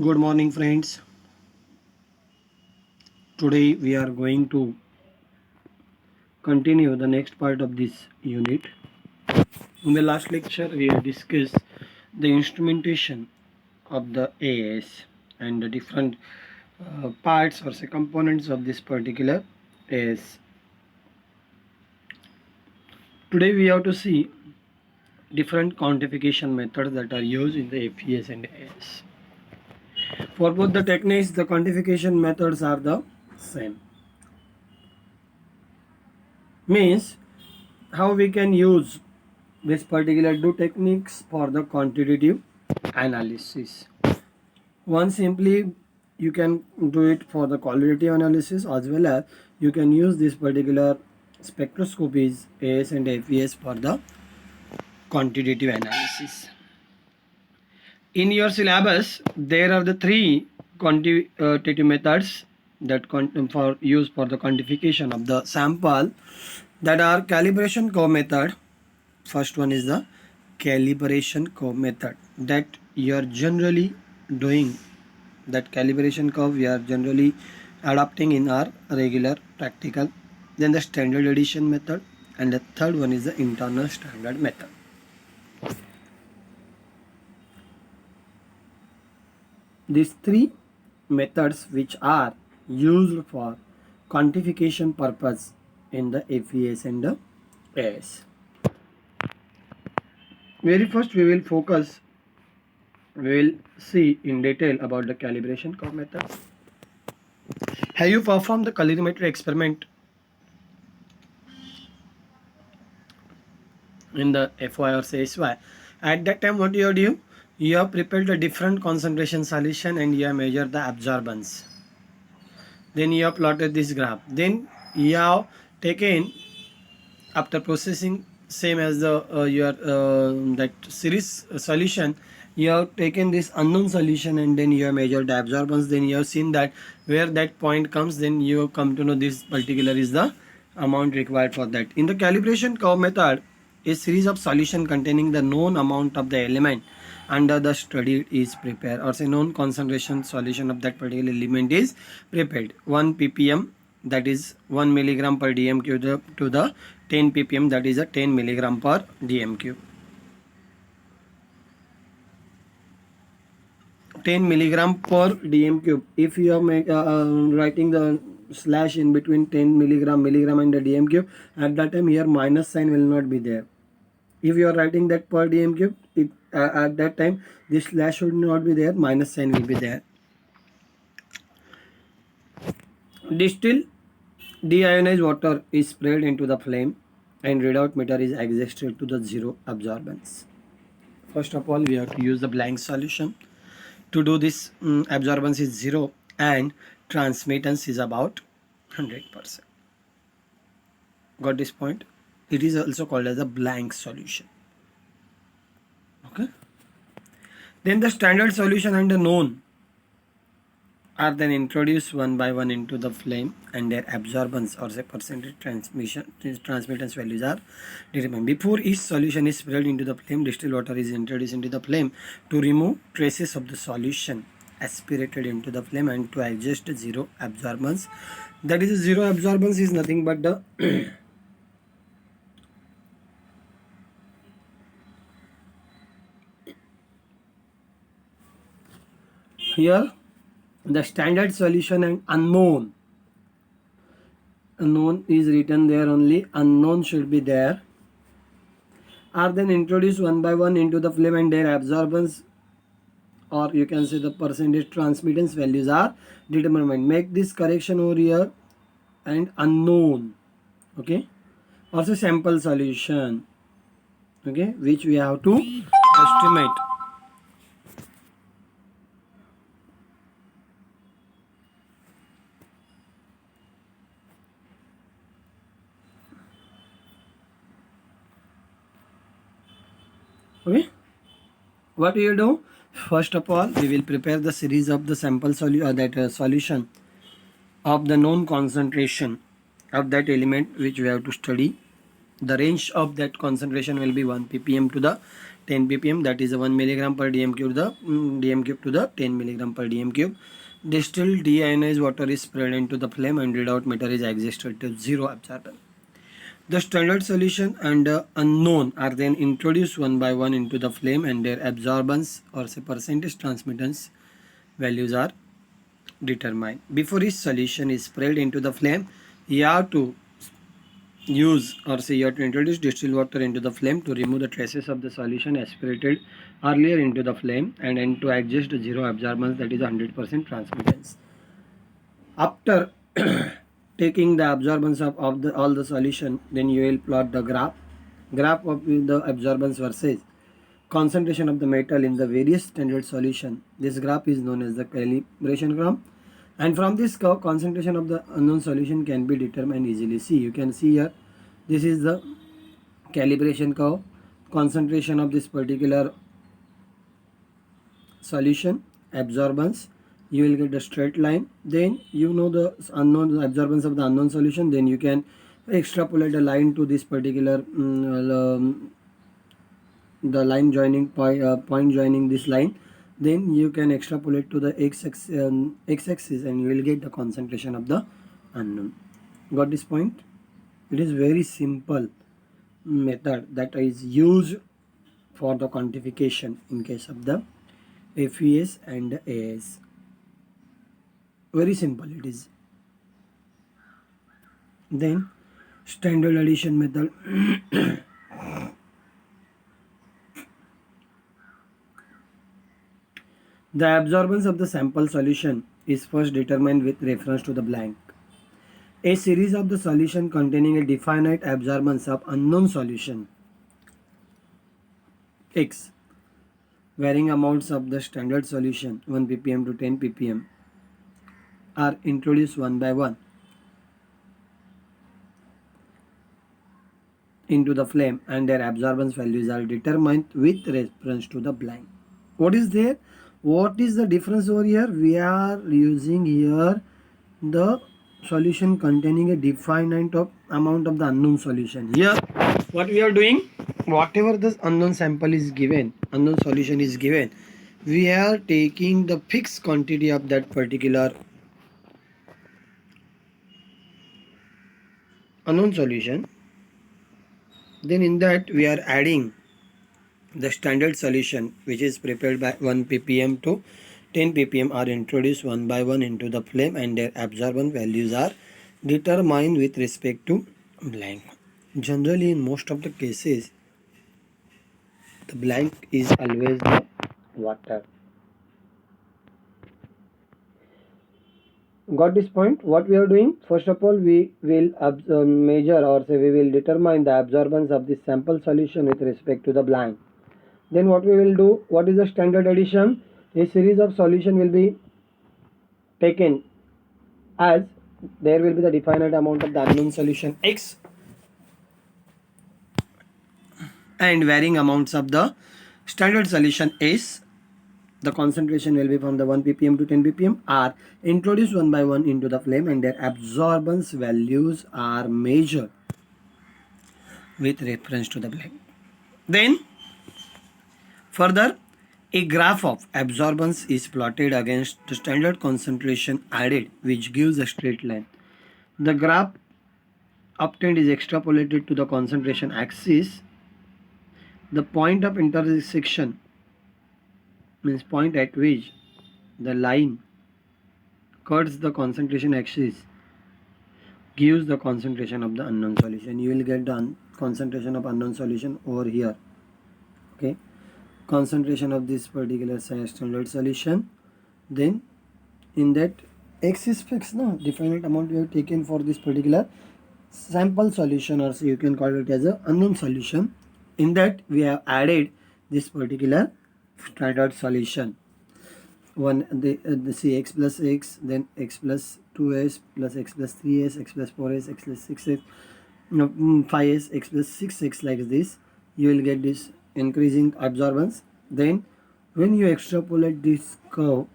Good morning, friends. Today we are going to continue the next part of this unit. In the last lecture, we have discussed the instrumentation of the AS and the different parts or say components of this particular AS. Today we have to see different quantification methods that are used in the FES and AS. For both the techniques, the quantification methods are the same. Means how we can use this particular two techniques for the quantitative analysis. One simply you can do it for the qualitative analysis, as well as you can use this particular spectroscopies AS and FES for the quantitative analysis. In your syllabus there are the three quantitative methods that for use for the quantification of the sample, that are calibration curve method. First one is the calibration curve method that you are generally doing. That calibration curve we are generally adopting in our regular practical. Then the standard deviation method, and the third one is the internal standard method. These three methods which are used for quantification purpose in the FES and the AS. Very first we will see in detail about the calibration curve method. Have you performed the calorimetry experiment in the FY or say SY? At that time what you do? You have prepared a different concentration solution and you have measured the absorbance. Then you have plotted this graph. Then you have taken, after processing same as the your that series solution, you have taken this unknown solution and then you have measured the absorbance. Then you have seen that where that point comes, then you come to know this particular is the amount required for that. In the calibration curve method, a series of solution containing the known amount of the element under the study is prepared, or say known concentration solution of that particular element is prepared. 1 ppm, that is 1 milligram per dm cube, to the 10 ppm, that is a 10 milligram per dm cube. 10 milligram per dm cube. If you are writing the slash in between 10 milligram and the dm cube, at that time here minus sign will not be there. If you are writing that per dm cube, at that time this slash should not be there, minus sign will be there. Distilled deionized water is sprayed into the flame and readout meter is adjusted to the zero absorbance. First of all, we have to use the blank solution. To do this, absorbance is 0 and transmittance is about 100%. Got this point? It is also called as a blank solution. Okay. Then the standard solution and the known are then introduced one by one into the flame, and their absorbance or say percentage transmittance values are determined. Before each solution is spread into the flame, distilled water is introduced into the flame to remove traces of the solution aspirated into the flame and to adjust zero absorbance. That is, zero absorbance is nothing but the here the standard solution and unknown is written there, only unknown should be there, are then introduced one by one into the flame and their absorbance, or you can say the percentage transmittance values are determined. Make this correction over here, and unknown, okay, also sample solution, okay, which we have to estimate. Okay, what we will do? First of all, we will prepare the series of the sample solution of the known concentration of that element which we have to study. The range of that concentration will be 1 ppm to the 10 ppm, that is 1 milligram per dm cube, the dm cube to the 10 milligram per dm cube. Distilled deionized water is spread into the flame and readout meter is adjusted to 0 absorbance. The standard solution and the unknown are then introduced one by one into the flame, and their absorbance or say percentage transmittance values are determined. Before each solution is spread into the flame, you have to introduce distilled water into the flame to remove the traces of the solution aspirated earlier into the flame, and then to adjust the zero absorbance, that is 100% transmittance. After taking the absorbance of all the solution, then you will plot the graph of the absorbance versus concentration of the metal in the various standard solution. This graph is known as the calibration graph, and from this curve concentration of the unknown solution can be determined easily. See, you can see here, this is the calibration curve. Concentration of this particular solution, absorbance, you will get a straight line. Then you know the unknown absorbance of the unknown solution, then you can extrapolate a line to this particular the line joining point joining this line. Then you can extrapolate to the x-axis and you will get the concentration of the unknown. Got this point? It is very simple method that is used for the quantification in case of the FES and AS. Very simple it is. Then standard addition method. The absorbance of the sample solution is first determined with reference to the blank. A series of the solution containing a definite absorbance of unknown solution X, varying amounts of the standard solution 1 ppm to 10 ppm are introduced one by one into the flame, and their absorbance values are determined with reference to the blank. What is there? What is the difference over here? We are using here the solution containing a definite amount of the unknown solution. Here what we are doing, whatever this unknown sample is given, unknown solution is given, we are taking the fixed quantity of that particular unknown solution. Then in that we are adding the standard solution which is prepared by 1 ppm to 10 ppm are introduced one by one into the flame, and their absorbance values are determined with respect to blank. Generally in most of the cases the blank is always the water. Got this point? What we are doing, first of all we will measure or say we will determine the absorbance of the sample solution with respect to the blank. Then what we will do, what is the standard addition? A series of solution will be taken as there will be the definite amount of the unknown solution X and varying amounts of the standard solution S. The concentration will be from the 1 ppm to 10 ppm are introduced one by one into the flame, and their absorbance values are measured with reference to the blank. Then further, a graph of absorbance is plotted against the standard concentration added, which gives a straight line. The graph obtained is extrapolated to the concentration axis. The point of intersection means point at which the line cuts the concentration axis gives the concentration of the unknown solution. You will get the concentration of unknown solution over here. Okay, concentration of this particular standard solution. Then in that X is fixed, no definite amount we have taken for this particular sample solution, or so you can call it as a unknown solution. In that we have added this particular standard solution. One the see x plus x, then x plus 2s plus x plus 3s, x plus 4s, x plus 6s, 5s, x plus 6x, like this. You will get this increasing absorbance. Then when you extrapolate this curve,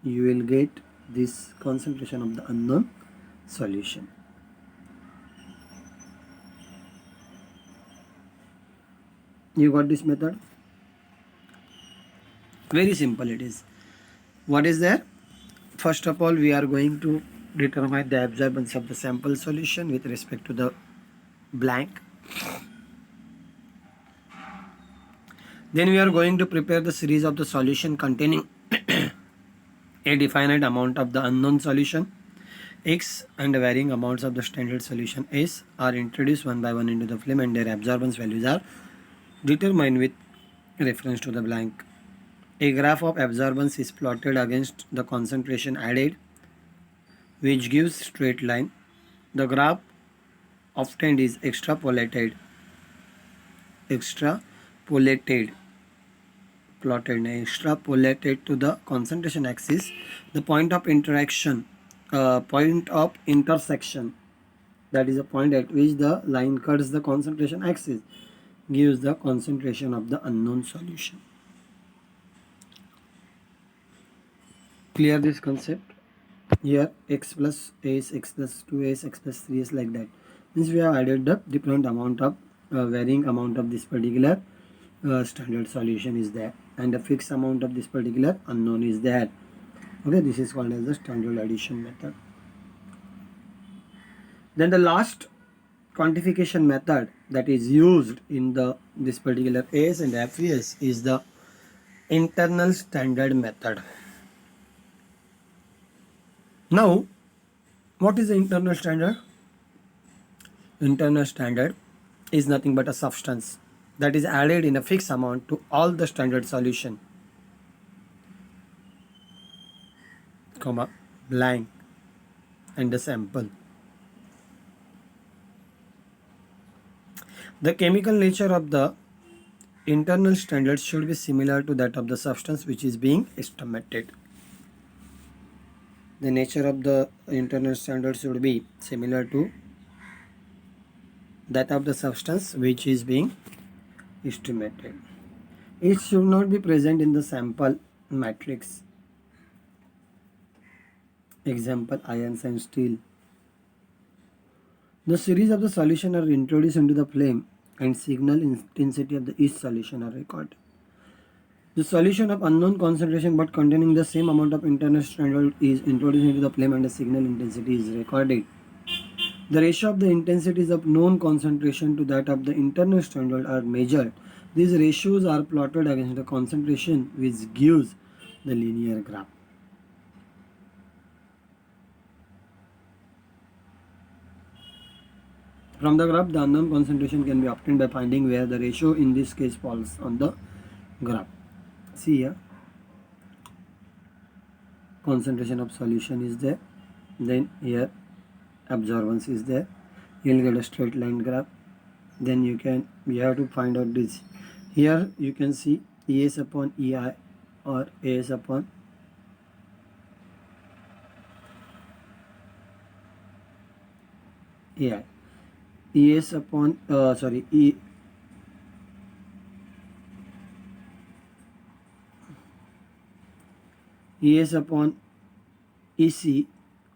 you will get this concentration of the unknown solution. You got this method? Very simple it is. What is there? First of all, we are going to determine the absorbance of the sample solution with respect to the blank. Then we are going to prepare the series of the solution containing a definite amount of the unknown solution X and varying amounts of the standard solution S are introduced one by one into the flame, and their absorbance values are determined with reference to the blank. A graph of absorbance is plotted against the concentration added, which gives straight line. The graph obtained is extrapolated extrapolated to the concentration axis. The point of intersection, that is a point at which the line cuts the concentration axis, gives the concentration of the unknown solution. Clear this concept? Here x plus s, x plus 2s, x plus 3s, like that. Means we have added the different amount of varying amount of this particular standard solution is there, and the fixed amount of this particular unknown is there. Okay, this is called as the standard addition method. Then the last quantification method that is used in this particular AS and FES is the internal standard method. Now, what is the internal standard? Internal standard is nothing but a substance that is added in a fixed amount to all the standard solution, comma, blank, and the sample. The chemical nature of the internal standard should be similar to that of the substance which is being estimated. The nature of the internal standard should be similar to that of the substance which is being estimated. It should not be present in the sample matrix. Example, ions and steel. The series of the solution are introduced into the flame and signal intensity of the each solution are recorded. The solution of unknown concentration but containing the same amount of internal standard is introduced into the flame and the signal intensity is recorded. The ratio of the intensities of known concentration to that of the internal standard are measured. These ratios are plotted against the concentration, which gives the linear graph. From the graph, the unknown concentration can be obtained by finding where the ratio in this case falls on the graph. See here, concentration of solution is there, then here absorbance is there. You'll get a straight line graph. Then you have to find out this. Here you can see ES upon EI or AS upon AI. ES upon ES upon EC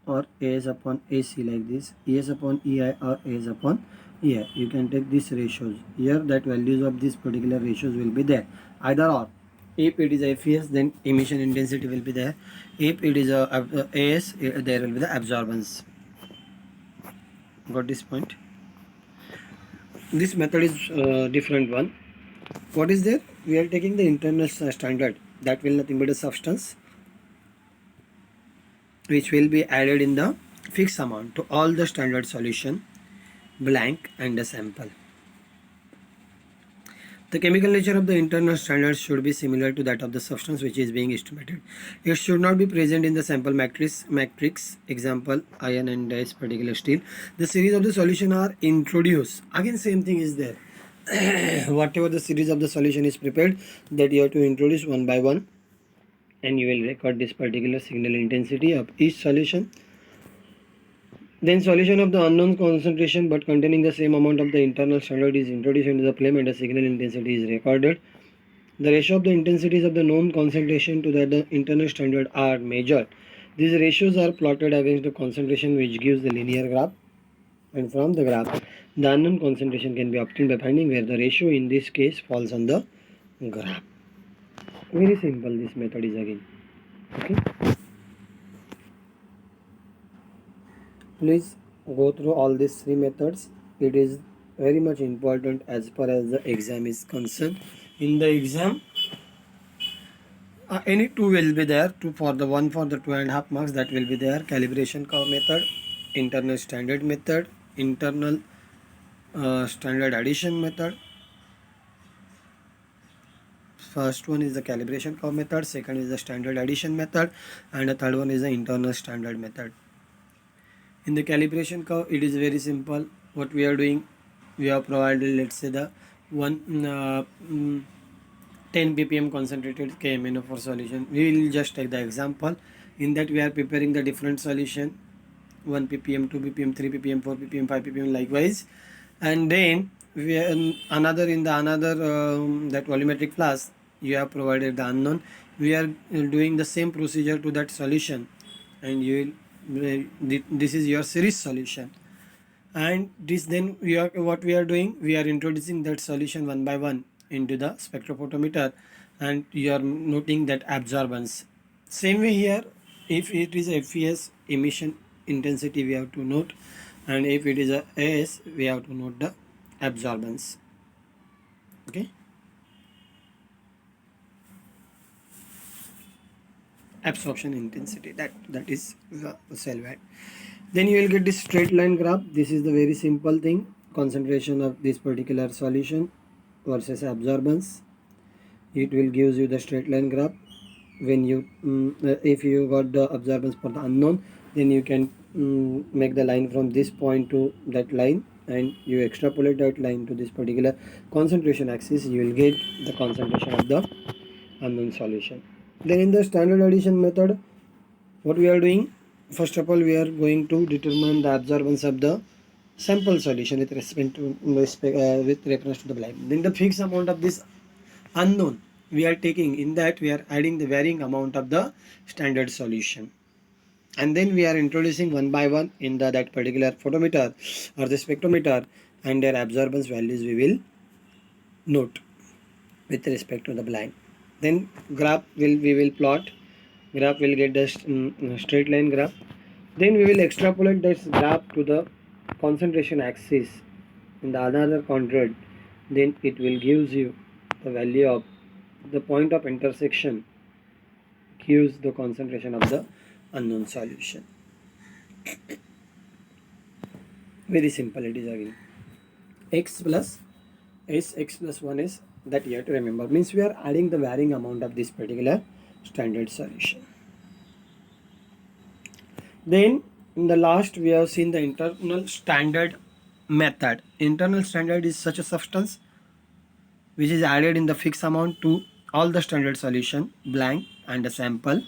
or AS upon AC, like this. ES upon EI or AS upon EI. You can take these ratios. Here that values of these particular ratios will be there. Either or. If it is FES, then emission intensity will be there. If it is AS, there will be the absorbance. Got this point? This method is different one. What is there? We are taking the internal standard, that will nothing but a substance which will be added in the fixed amount to all the standard solution, blank, and the sample. The chemical nature of the internal standard should be similar to that of the substance which is being estimated. It should not be present in the sample matrix. Example, iron and this particular steel. The series of the solution are introduced. Again same thing is there. Whatever the series of the solution is prepared, that you have to introduce one by one, and you will record this particular signal intensity of each solution. Then solution of the unknown concentration but containing the same amount of the internal standard is introduced into the flame and the signal intensity is recorded. The ratio of the intensities of the known concentration to the internal standard are measured. These ratios are plotted against the concentration, which gives the linear graph. And from the graph, the unknown concentration can be obtained by finding where the ratio in this case falls on the graph. Very simple this method is again. Okay, please go through all these three methods. It is very much important as far as the exam is concerned. In the exam, any two will be there. Two for the one for the 2.5 marks, that will be there. Calibration curve method, internal standard method, internal standard addition method. First one is the calibration curve method, second is the standard addition method, and the third one is the internal standard method. In the calibration curve, it is very simple. What we are doing, we have provided, let's say, the one 10 ppm concentrated KMnO4 solution. We will just take the example. In that, we are preparing the different solution, 1 ppm, 2 ppm, 3 ppm, 4 ppm, 5 ppm, likewise. And then we another in the another that volumetric flask, you have provided the unknown. We are doing the same procedure to that solution, and you will this is your series solution. And this, then we are, what we are doing, we are introducing that solution one by one into the spectrophotometer, and you are noting that absorbance. Same way here, if it is a FES, emission intensity, we have to note, and if it is a AS, we have to note the absorbance. Okay, absorption intensity, that is cell wide. Then you will get this straight line graph. This is the very simple thing, concentration of this particular solution versus absorbance. It will gives you the straight line graph. When you if you got the absorbance for the unknown, then you can make the line from this point to that line, and you extrapolate that line to this particular concentration axis. You will get the concentration of the unknown solution. Then in the standard addition method, what we are doing, first of all, we are going to determine the absorbance of the sample solution with with reference to the blind. Then the fixed amount of this unknown we are taking, in that we are adding the varying amount of the standard solution, and then we are introducing one by one in that particular photometer or the spectrometer, and their absorbance values we will note with respect to the blind. Then we will plot. Graph will get the straight line graph. Then we will extrapolate this graph to the concentration axis in the another quadrant. Then it will gives you the value of the point of intersection, gives the concentration of the unknown solution. Very simple it is again. X plus S, x plus 1 is, that you have to remember, means we are adding the varying amount of this particular standard solution. Then in the last, we have seen the internal standard method. Internal standard is such a substance which is added in the fixed amount to all the standard solution, blank and a sample.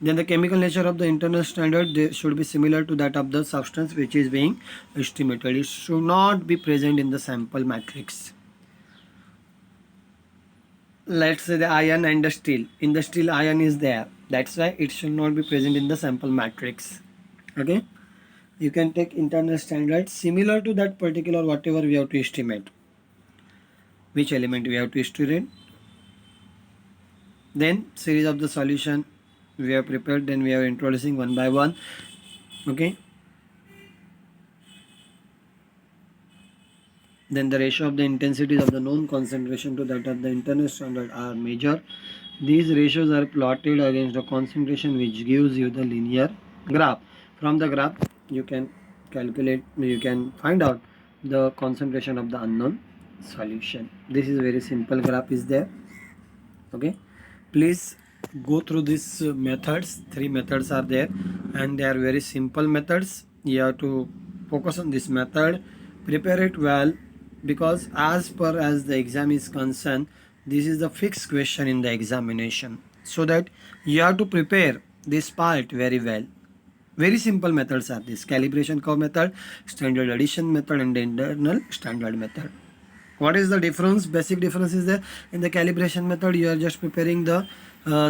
Then the chemical nature of the internal standard, they should be similar to that of the substance which is being estimated. It should not be present in the sample matrix. Let's say the iron and the steel. In the steel, iron is there. That's why it should not be present in the sample matrix. Okay. You can take internal standard similar to that particular whatever we have to estimate. Which element we have to estimate. Then series of the solution we have prepared. Then we are introducing one by one. Okay. Then the ratio of the intensities of the known concentration to that of the internal standard are measured. These ratios are plotted against the concentration, which gives you the linear graph. From the graph, you can calculate, you can find out the concentration of the unknown solution. This is a very simple graph is there. Okay, please go through these methods. Three methods are there, and they are very simple methods. You have to focus on this method, prepare it well, because as per as the exam is concerned, this is the fixed question in the examination, so that you have to prepare this part very well. Very simple methods are this: calibration curve method, standard addition method, and the internal standard method. What is the difference? Basic difference is that in the calibration method, you are just preparing the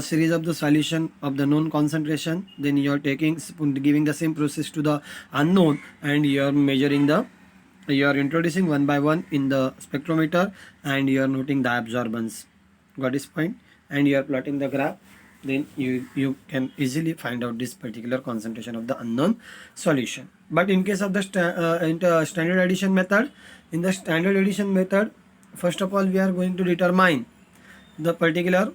series of the solution of the known concentration. Then you are giving the same process to the unknown, and you are measuring the, you are introducing one by one in the spectrometer, and you are noting the absorbance. Got this point? and you are plotting the graph, then you can easily find out this particular concentration of the unknown solution. But in case of the standard addition method, in the standard addition method, first of all we are going to determine the particular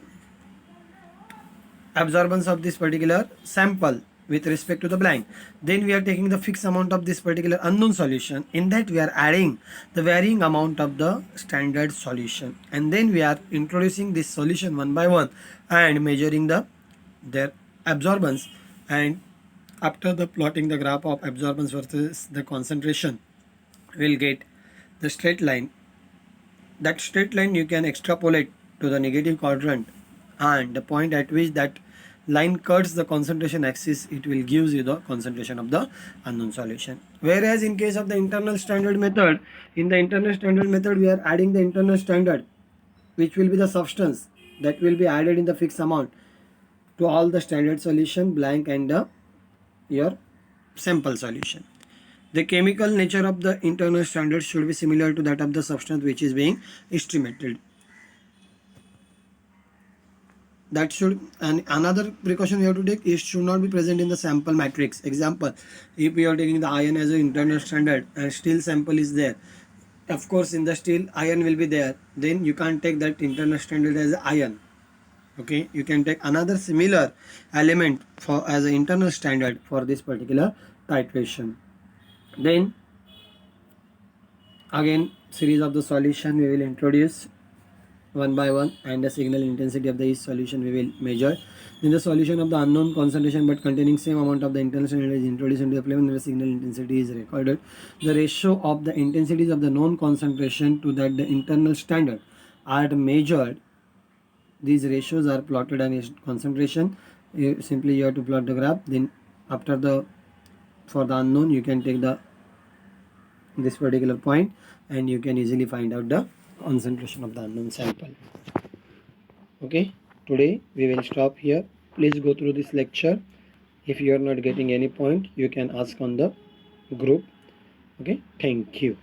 absorbance of this particular sample with respect to the blank. Then we are taking the fixed amount of this particular unknown solution. In that we are adding the varying amount of the standard solution, and then we are introducing this solution one by one and measuring their absorbance. And after the plotting the graph of absorbance versus the concentration, we'll get the straight line. That straight line you can extrapolate to the negative quadrant, and the point at which that line cuts the concentration axis, it will gives you the concentration of the unknown solution. Whereas in case of the internal standard method, in the internal standard method we are adding the internal standard, which will be the substance that will be added in the fixed amount to all the standard solution, blank, and your sample solution. The chemical nature of the internal standard should be similar to that of the substance which is being estimated. That should, and another precaution we have to take, it should not be present in the sample matrix. Example, if you are taking the iron as an internal standard and steel sample is there, of course in the steel iron will be there, then you can't take that internal standard as iron. Okay, you can take another similar element for as an internal standard for this particular titration. Then again series of the solution we will introduce one by one, and the signal intensity of the each solution we will measure. Then the solution of the unknown concentration but containing same amount of the internal standard is introduced into the flame, and the signal intensity is recorded. The ratio of the intensities of the known concentration to that the internal standard are measured. These ratios are plotted against concentration. Simply you have to plot the graph. Then after the, for the unknown, you can take the this particular point and you can easily find out the concentration of the unknown sample. Okay, today we will stop here. Please go through this lecture. If you are not getting any point, you can ask on the group. Okay, thank you.